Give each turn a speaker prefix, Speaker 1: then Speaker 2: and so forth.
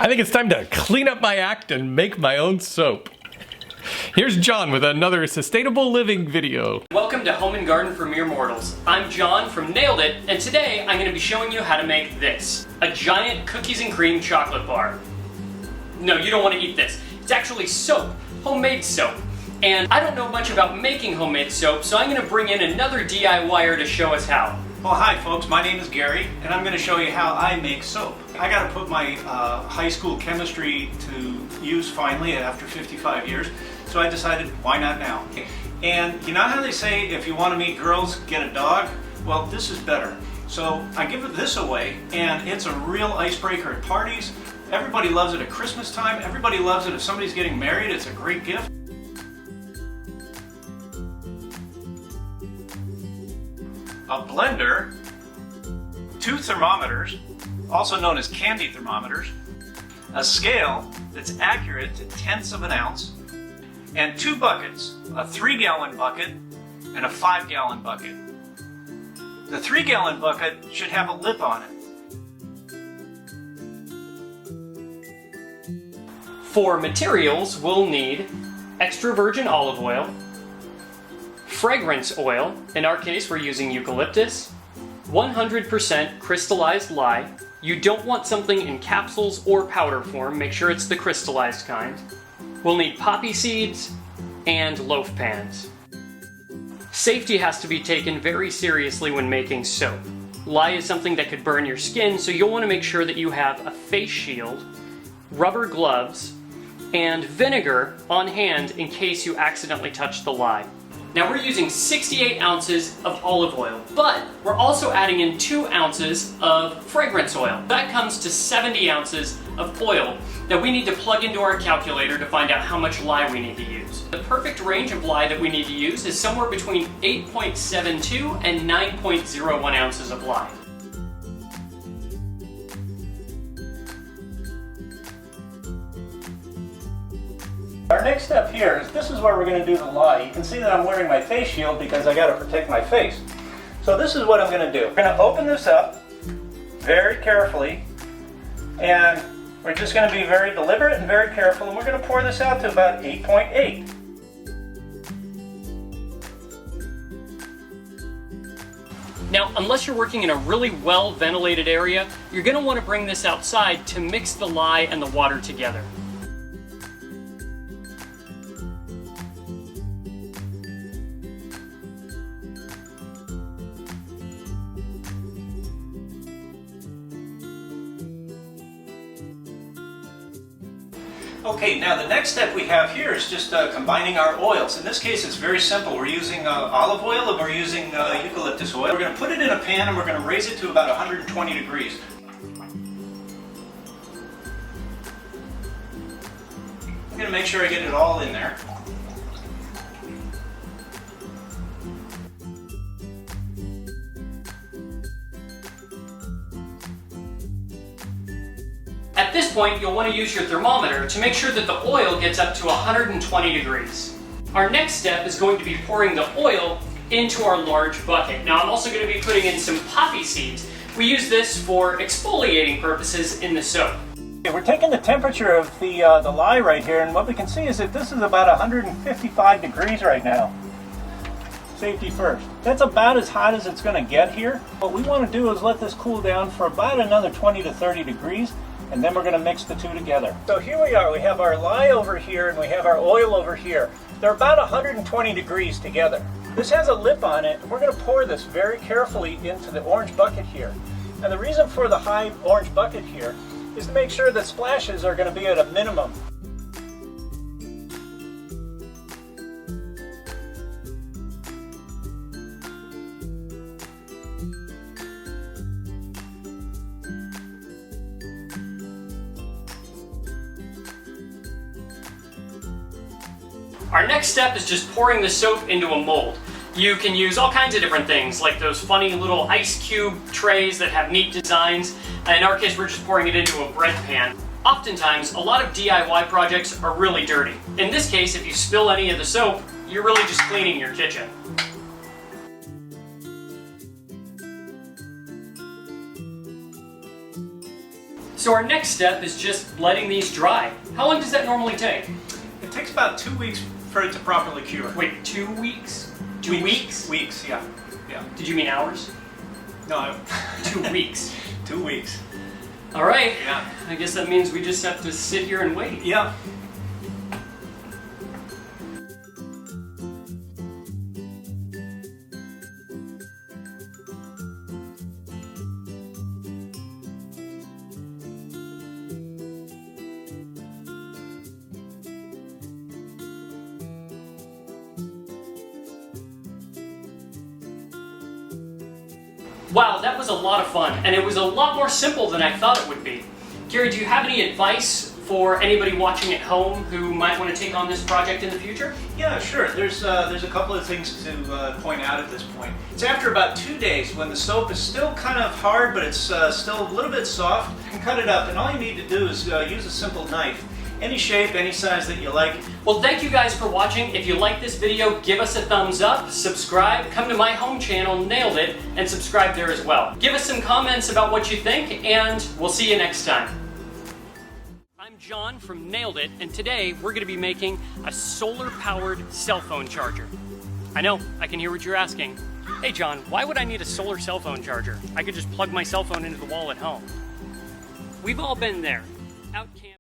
Speaker 1: I think it's time to clean up my act and make my own soap. Here's John with another sustainable living video.
Speaker 2: Welcome to Home and Garden for Mere Mortals. I'm John from Nailed It, and today I'm going to be showing you how to make this. A giant cookies and cream chocolate bar. No, you don't want to eat this. It's actually soap, homemade soap. And I don't know much about making homemade soap, so I'm going to bring in another DIYer to show us how.
Speaker 3: Well, hi folks, my name is Gary, and I'm going to show you how I make soap. I got to put my high school chemistry to use finally after 55 years, so I decided, why not now? And you know how they say, if you want to meet girls, get a dog? Well, this is better. So I give this away, and it's a real icebreaker at parties. Everybody loves it at Christmas time. Everybody loves it if somebody's getting married. It's a great gift. A blender, 2 thermometers, also known as candy thermometers, a scale that's accurate to tenths of an ounce, and 2 buckets, a 3-gallon bucket and a 5-gallon bucket. The 3-gallon bucket should have a lip on it.
Speaker 2: For materials, we'll need extra virgin olive oil, fragrance oil, in our case we're using eucalyptus, 100% crystallized lye. You don't want something in capsules or powder form, make sure it's the crystallized kind. We'll need poppy seeds and loaf pans. Safety has to be taken very seriously when making soap. Lye is something that could burn your skin, so you'll want to make sure that you have a face shield, rubber gloves, and vinegar on hand in case you accidentally touch the lye. Now we're using 68 ounces of olive oil, but we're also adding in 2 ounces of fragrance oil. That comes to 70 ounces of oil that we need to plug into our calculator to find out how much lye we need to use. The perfect range of lye that we need to use is somewhere between 8.72 and 9.01 ounces of lye.
Speaker 3: Our next step here is this is where we're going to do the lye. You can see that I'm wearing my face shield because I got to protect my face. So this is what I'm going to do. We're going to open this up very carefully, and we're just going to be very deliberate and very careful, and we're going to pour this out to about 8.8.
Speaker 2: Now, unless you're working in a really well ventilated area, you're going to want to bring this outside to mix the lye and the water together.
Speaker 3: Okay, now the next step we have here is just combining our oils. In this case it's very simple. We're using olive oil and we're using eucalyptus oil. We're going to put it in a pan and we're going to raise it to about 120 degrees. I'm going to make sure I get it all in there.
Speaker 2: At this point, you'll want to use your thermometer to make sure that the oil gets up to 120 degrees. Our next step is going to be pouring the oil into our large bucket. Now, I'm also going to be putting in some poppy seeds. We use this for exfoliating purposes in the soap.
Speaker 3: Okay, we're taking the temperature of the lye right here, and what we can see is that this is about 155 degrees right now. Safety first. That's about as hot as it's going to get here. What we want to do is let this cool down for about another 20 to 30 degrees. And then we're going to mix the two together. So here we are. We have our lye over here and we have our oil over here. They're about 120 degrees together. This has a lip on it, and we're going to pour this very carefully into the orange bucket here. And the reason for the high orange bucket here is to make sure that splashes are going to be at a minimum.
Speaker 2: Our next step is just pouring the soap into a mold. You can use all kinds of different things, like those funny little ice cube trays that have neat designs. In our case, we're just pouring it into a bread pan. Oftentimes, a lot of DIY projects are really dirty. In this case, if you spill any of the soap, you're really just cleaning your kitchen. So our next step is just letting these dry. How long does that normally take?
Speaker 3: It takes about 2 weeks for it to properly cure.
Speaker 2: Wait, 2 weeks? 2 weeks?
Speaker 3: Weeks, yeah.
Speaker 2: Did you mean hours?
Speaker 3: No,
Speaker 2: 2 weeks.
Speaker 3: 2 weeks.
Speaker 2: All right.
Speaker 3: Yeah.
Speaker 2: I guess that means we just have to sit here and wait.
Speaker 3: Yeah.
Speaker 2: Wow, that was a lot of fun, and it was a lot more simple than I thought it would be. Gary, do you have any advice for anybody watching at home who might want to take on this project in the future?
Speaker 3: Yeah, sure. There's a couple of things to point out at this point. It's after about 2 days when the soap is still kind of hard, but it's still a little bit soft. You can cut it up, and all you need to do is use a simple knife. Any shape, any size that you like.
Speaker 2: Well, thank you guys for watching. If you like this video, give us a thumbs up, subscribe, come to my home channel, Nailed It, and subscribe there as well. Give us some comments about what you think, and we'll see you next time. I'm John from Nailed It, and today we're going to be making a solar-powered cell phone charger. I know, I can hear what you're asking. Hey John, why would I need a solar cell phone charger? I could just plug my cell phone into the wall at home. We've all been there. Out camping.